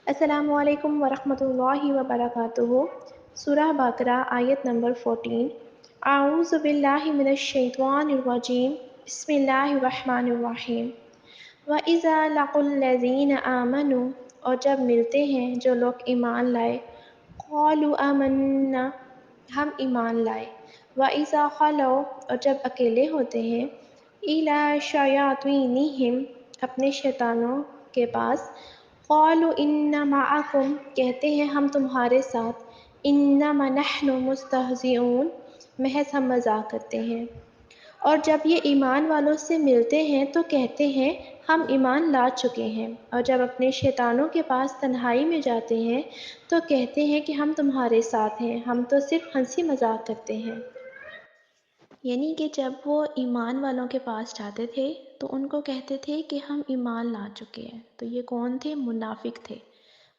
السلام علیکم ورحمۃ اللہ وبرکاتہ۔ سورہ بقرہ آیت نمبر 14۔ اعوذ باللہ من الشیطان الرجیم، بسم اللہ الرحمن الرحیم۔ وَإِذَا لَقُوا الَّذِينَ آمَنُوا، اور جب ملتے ہیں جو لوگ ایمان لائے، قَالُوا آمَنَّا، ہم ایمان لائے، وَإِذَا خَلَوْا، اور جب اکیلے ہوتے ہیں، إِلَىٰ شَيَاطِینِهِمْ، اپنے شیطانوں کے پاس، قَالُوا إِنَّا مَعَكُمْ، کہتے ہیں ہم تمہارے ساتھ، إِنَّمَا نَحْنُ مُسْتَہْزِئُونَ، محض ہم مذاق کرتے ہیں۔ اور جب یہ ایمان والوں سے ملتے ہیں تو کہتے ہیں ہم ایمان لا چکے ہیں، اور جب اپنے شیطانوں کے پاس تنہائی میں جاتے ہیں تو کہتے ہیں کہ ہم تمہارے ساتھ ہیں، ہم تو صرف ہنسی مذاق کرتے ہیں۔ یعنی کہ جب وہ ایمان والوں کے پاس جاتے تھے تو ان کو کہتے تھے کہ ہم ایمان لا چکے ہیں۔ تو یہ کون تھے؟ منافق تھے۔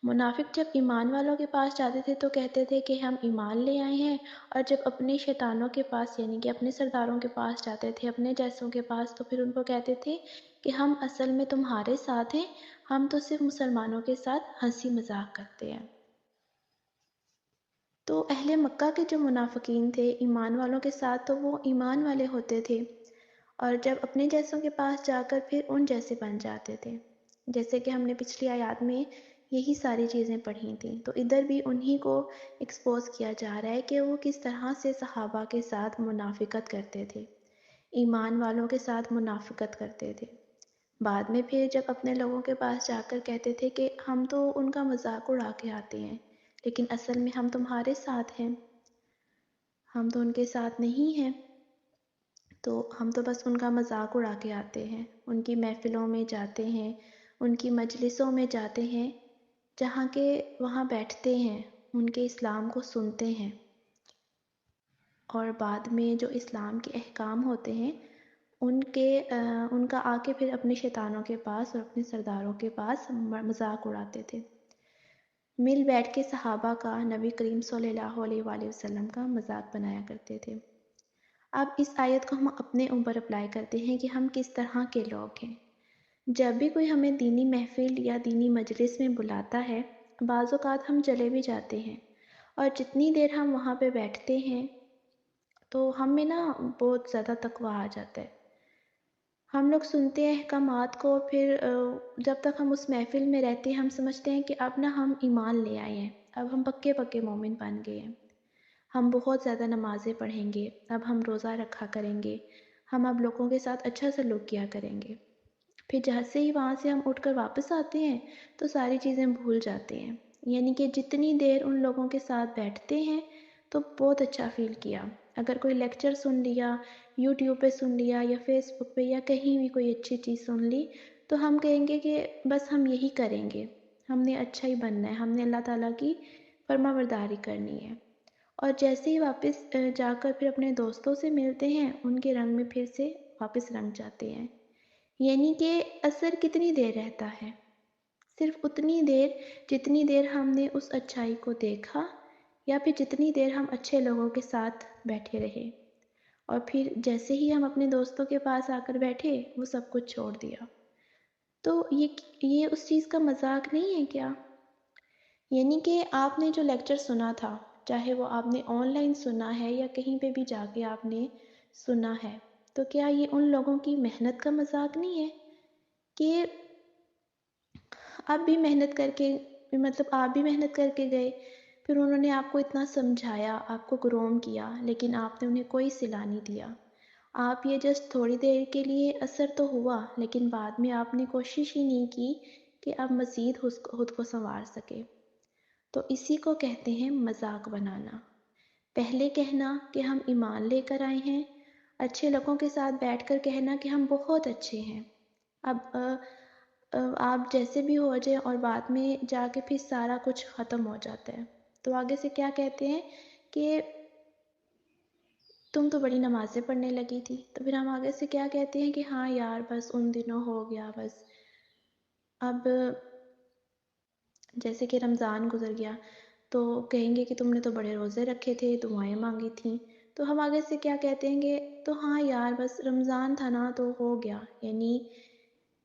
منافق جب ایمان والوں کے پاس جاتے تھے تو کہتے تھے کہ ہم ایمان لے آئے ہیں، اور جب اپنے شیطانوں کے پاس یعنی کہ اپنے سرداروں کے پاس جاتے تھے، اپنے جیسوں کے پاس، تو پھر ان کو کہتے تھے کہ ہم اصل میں تمہارے ساتھ ہیں، ہم تو صرف مسلمانوں کے ساتھ ہنسی مذاق کرتے ہیں۔ تو اہل مکہ کے جو منافقین تھے ایمان والوں کے ساتھ، تو وہ ایمان والے ہوتے تھے، اور جب اپنے جیسوں کے پاس جا کر پھر ان جیسے بن جاتے تھے، جیسے کہ ہم نے پچھلی آیات میں یہی ساری چیزیں پڑھی تھیں۔ تو ادھر بھی انہی کو ایکسپوز کیا جا رہا ہے کہ وہ کس طرح سے صحابہ کے ساتھ منافقت کرتے تھے، ایمان والوں کے ساتھ منافقت کرتے تھے۔ بعد میں پھر جب اپنے لوگوں کے پاس جا کر کہتے تھے کہ ہم تو ان کا مذاق اڑا کے آتے ہیں، لیکن اصل میں ہم تمہارے ساتھ ہیں، ہم تو ان کے ساتھ نہیں ہیں، تو ہم تو بس ان کا مذاق اڑا کے آتے ہیں، ان کی محفلوں میں جاتے ہیں، ان کی مجلسوں میں جاتے ہیں، جہاں کے وہاں بیٹھتے ہیں، ان کے اسلام کو سنتے ہیں، اور بعد میں جو اسلام کے احکام ہوتے ہیں ان کا آ کے پھر اپنے شیطانوں کے پاس اور اپنے سرداروں کے پاس مذاق اڑاتے تھے۔ مل بیٹھ کے صحابہ کا نبی کریم صلی اللہ علیہ وآلہ وسلم کا مذاق بنایا کرتے تھے۔ اب اس آیت کو ہم اپنے اوپر اپلائی کرتے ہیں کہ ہم کس طرح کے لوگ ہیں۔ جب بھی کوئی ہمیں دینی محفل یا دینی مجلس میں بلاتا ہے، بعض اوقات ہم چلے بھی جاتے ہیں، اور جتنی دیر ہم وہاں پہ بیٹھتے ہیں تو ہم میں نا بہت زیادہ تقویٰ آ جاتا ہے۔ ہم لوگ سنتے ہیں احکامات کو، پھر جب تک ہم اس محفل میں رہتے ہیں ہم سمجھتے ہیں کہ اب نا ہم ایمان لے آئے ہیں، اب ہم پکے پکے مومن بن گئے ہیں، ہم بہت زیادہ نمازیں پڑھیں گے، اب ہم روزہ رکھا کریں گے، ہم اب لوگوں کے ساتھ اچھا سلوک کیا کریں گے۔ پھر جیسے ہی وہاں سے ہم اٹھ کر واپس آتے ہیں تو ساری چیزیں بھول جاتے ہیں، یعنی کہ جتنی دیر ان لوگوں کے ساتھ بیٹھتے ہیں تو بہت اچھا فیل کیا۔ اگر کوئی لیکچر سن لیا، یوٹیوب پہ سن لیا، یا فیس بک پہ، یا کہیں بھی کوئی اچھی چیز سن لی، تو ہم کہیں گے کہ بس ہم یہی کریں گے، ہم نے اچھا ہی بننا ہے، ہم نے اللہ تعالیٰ کی فرما برداری کرنی ہے۔ اور جیسے ہی واپس جا کر پھر اپنے دوستوں سے ملتے ہیں، ان کے رنگ میں پھر سے واپس رنگ جاتے ہیں۔ یعنی کہ اثر کتنی دیر رہتا ہے؟ صرف اتنی دیر جتنی دیر ہم نے اس اچھائی کو دیکھا، یا پھر جتنی دیر ہم اچھے لوگوں کے ساتھ بیٹھے رہے، اور پھر جیسے ہی ہم اپنے دوستوں کے پاس آ کر بیٹھے وہ سب کچھ چھوڑ دیا۔ تو یہ اس چیز کا مذاق نہیں ہے کیا؟ یعنی کہ آپ نے جو لیکچر سنا تھا، چاہے وہ آپ نے آن لائن سنا ہے یا کہیں پہ بھی جا کے آپ نے سنا ہے، تو کیا یہ ان لوگوں کی محنت کا مذاق نہیں ہے کہ اب بھی محنت کر کے آپ بھی محنت کر کے گئے، پھر انہوں نے آپ کو اتنا سمجھایا، آپ کو گروم کیا، لیکن آپ نے انہیں کوئی صلہ نہیں دیا۔ آپ یہ جسٹ تھوڑی دیر کے لیے اثر تو ہوا، لیکن بعد میں آپ نے کوشش ہی نہیں کی کہ آپ مزید خود کو سنوار سکے۔ تو اسی کو کہتے ہیں مذاق بنانا۔ پہلے کہنا کہ ہم ایمان لے کر آئے ہیں، اچھے لوگوں کے ساتھ بیٹھ کر کہنا کہ ہم بہت اچھے ہیں، اب آپ جیسے بھی ہو جائے، اور بعد میں جا کے پھر سارا کچھ ختم ہو جاتا ہے۔ تو آگے سے کیا کہتے ہیں کہ تم تو بڑی نمازیں پڑھنے لگی تھی، تو پھر ہم آگے سے کیا کہتے ہیں کہ ہاں یار بس ان دنوں ہو گیا، بس اب جیسے کہ رمضان گزر گیا تو کہیں گے کہ تم نے تو بڑے روزے رکھے تھے، دعائیں مانگی تھیں، تو ہم آگے سے کیا کہتے ہیں کہ تو ہاں یار بس رمضان تھا نا تو ہو گیا، یعنی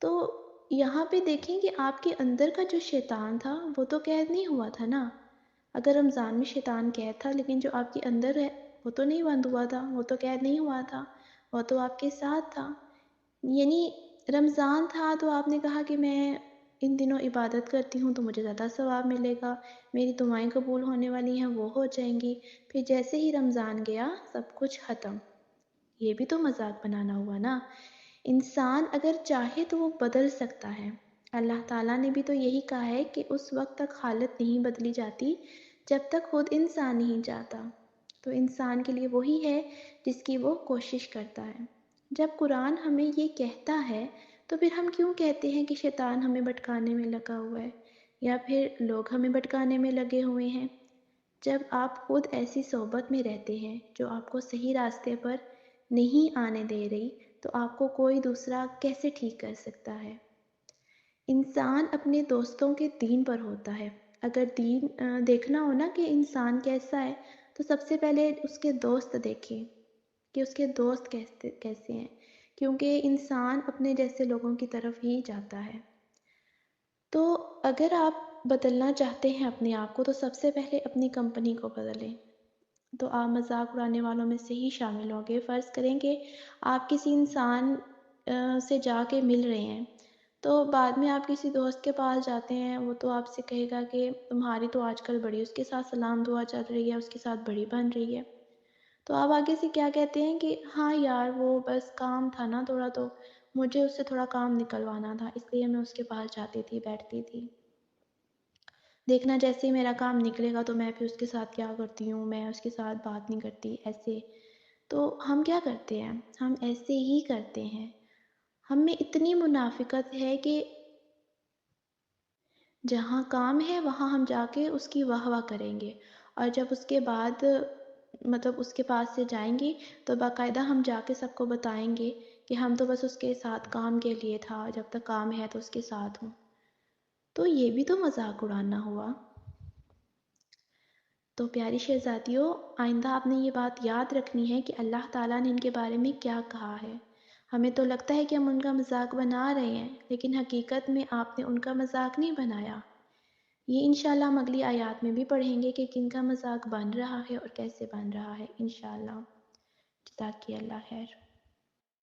تو یہاں پہ دیکھیں کہ آپ کے اندر کا جو شیطان تھا وہ تو قید نہیں ہوا تھا نا۔ اگر رمضان میں شیطان قید تھا لیکن جو آپ کے اندر ہے وہ تو نہیں بند ہوا تھا، وہ تو قید نہیں ہوا تھا، وہ تو آپ کے ساتھ تھا۔ یعنی رمضان تھا تو آپ نے کہا کہ میں ان دنوں عبادت کرتی ہوں تو مجھے زیادہ ثواب ملے گا، میری دعائیں قبول ہونے والی ہیں وہ ہو جائیں گی۔ پھر جیسے ہی رمضان گیا سب کچھ ختم۔ یہ بھی تو مذاق بنانا ہوا نا۔ انسان اگر چاہے تو وہ بدل سکتا ہے۔ اللہ تعالیٰ نے بھی تو یہی کہا ہے کہ اس وقت تک حالت نہیں بدلی جاتی جب تک خود انسان نہیں چاہتا۔ تو انسان کے لیے وہی ہے جس کی وہ کوشش کرتا ہے۔ جب قرآن ہمیں یہ کہتا ہے تو پھر ہم کیوں کہتے ہیں کہ شیطان ہمیں بھٹکانے میں لگا ہوا ہے یا پھر لوگ ہمیں بھٹکانے میں لگے ہوئے ہیں؟ جب آپ خود ایسی صحبت میں رہتے ہیں جو آپ کو صحیح راستے پر نہیں آنے دے رہی تو آپ کو کوئی دوسرا کیسے ٹھیک کر سکتا ہے؟ انسان اپنے دوستوں کے دین پر ہوتا ہے۔ اگر دین دیکھنا ہو نا کہ انسان کیسا ہے تو سب سے پہلے اس کے دوست دیکھیں کہ اس کے دوست کیسے ہیں، کیونکہ انسان اپنے جیسے لوگوں کی طرف ہی جاتا ہے۔ تو اگر آپ بدلنا چاہتے ہیں اپنے آپ کو تو سب سے پہلے اپنی کمپنی کو بدلیں۔ تو آپ مذاق اڑانے والوں میں سے ہی شامل ہوں گے۔ فرض کریں کہ آپ کسی انسان سے جا کے مل رہے ہیں تو بعد میں آپ کسی دوست کے پاس جاتے ہیں، وہ تو آپ سے کہے گا کہ تمہاری تو آج کل بڑی اس کے ساتھ سلام دعا چل رہی ہے، اس کے ساتھ بڑی بن رہی ہے۔ تو آپ آگے سے کیا کہتے ہیں کہ ہاں یار وہ بس کام تھا نا تھوڑا، تو مجھے اس سے تھوڑا کام نکلوانا تھا اس لیے میں اس کے پاس جاتی تھی بیٹھتی تھی۔ دیکھنا جیسے ہی میرا کام نکلے گا تو میں پھر اس کے ساتھ کیا کرتی ہوں، میں اس کے ساتھ بات نہیں کرتی ایسے۔ تو ہم کیا کرتے ہیں؟ ہم ایسے ہی کرتے ہیں۔ ہم میں اتنی منافقت ہے کہ جہاں کام ہے وہاں ہم جا کے اس کی واہ واہ کریں گے، اور جب اس کے بعد مطلب اس کے پاس سے جائیں گے تو باقاعدہ ہم جا کے سب کو بتائیں گے کہ ہم تو بس اس کے ساتھ کام کے لیے تھا، جب تک کام ہے تو اس کے ساتھ ہوں۔ تو یہ بھی تو مذاق اڑانا ہوا۔ تو پیاری شہزادیوں، آئندہ آپ نے یہ بات یاد رکھنی ہے کہ اللہ تعالیٰ نے ان کے بارے میں کیا کہا ہے۔ ہمیں تو لگتا ہے کہ ہم ان کا مذاق بنا رہے ہیں، لیکن حقیقت میں آپ نے ان کا مذاق نہیں بنایا۔ یہ انشاءاللہ ہم اگلی آیات میں بھی پڑھیں گے کہ کن کا مذاق بن رہا ہے اور کیسے بن رہا ہے انشاءاللہ۔ جزاک اللہ خیر۔